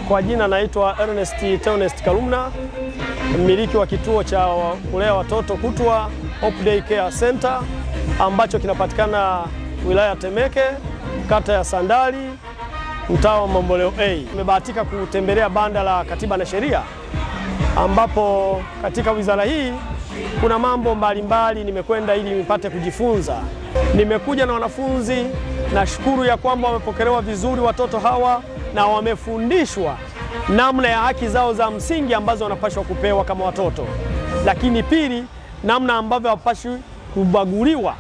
Kwa jina naitwa Ernest Theonest Kalumna, mmiliki wa kituo cha kulea watoto kutwa Hope Day Care Center ambacho kinapatikana wilaya Temeke, kata ya Sandali, mtaa wa Mamboleo A. Nimebahatika kutembelea banda la Katiba na Sheria ambapo katika wizara hii kuna mambo mbalimbali nimekwenda ili nipate kujifunza. Nimekuja na wanafunzi, nashukuru ya kwamba wamepokelewa vizuri watoto hawa na wamefundishwa namna ya haki zao za msingi ambazo wanapaswa kupewa kama watoto. Lakini pili, namna ambavyo hawapaswi kubaguliwa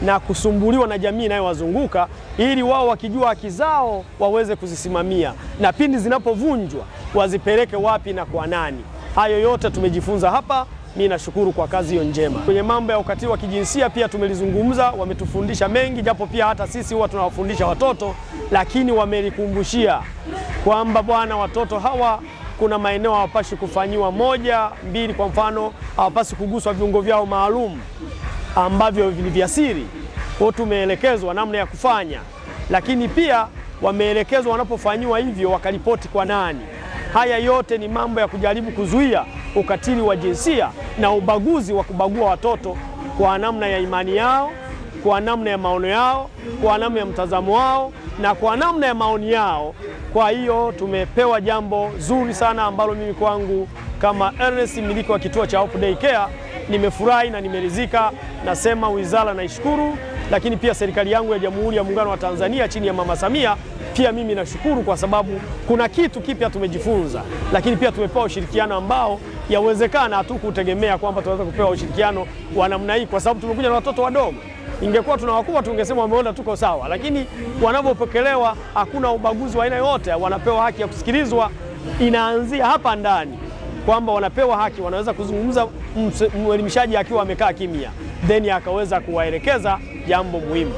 na kusumbuliwa na jamii inayowazunguka ili wao wakijua haki zao waweze kuzisimamia, na pindi zinapovunjwa wazipeleke wapi na kwa nani. Hayo yote tumejifunza hapa. Mimi nashukuru kwa kazi hiyo njema. Kwenye mambo ya ukatili wa kijinsia pia tumelizungumza, wametufundisha mengi, japo pia hata sisi huwa tunawafundisha watoto, lakini wamelikumbushia kwamba bwana, watoto hawa kuna maeneo hawapaswi kufanyiwa 1, 2, kwa mfano hawapaswi kuguswa viungo vyao maalum ambavyo ni vya siri. Kwa tumeelekezwa namna ya kufanya, lakini pia wameelekezwa wanapofanyiwa hivyo wakaripoti kwa nani. Haya yote ni mambo ya kujaribu kuzuia ukatili wa jinsia na ubaguzi wa kubagua watoto kwa namna ya imani yao, kwa namna ya maono yao, kwa namna ya mtazamo wao na kwa namna ya maoni yao. Kwa hiyo tumepewa jambo zuri sana ambalo mimi kwangu kama Ernest, mmiliki wa kituo cha Hope Day Care, nimefurahi na nimeridhika. Nasema wizara naishukuru, lakini pia serikali yangu ya Jamhuri ya Muungano wa Tanzania chini ya Mama Samia pia mimi nashukuru, kwa sababu kuna kitu kipya tumejifunza, lakini pia tumepewa ushirikiano ambao yawezekana hatukutegemea kwamba tunaweza kupewa ushirikiano wa namna hii, kwa sababu tumekuja na watoto wadogo. Ingekuwa tunawakubwa tungesema wameona tuko sawa, lakini wanapopokelewa hakuna ubaguzi wa aina yote, wanapewa haki ya kusikilizwa. Inaanzia hapa ndani kwamba wanapewa haki, wanaweza kuzungumza, mwelimishaji akiwa amekaa kimya, then akaweza kuwaelekeza jambo muhimu.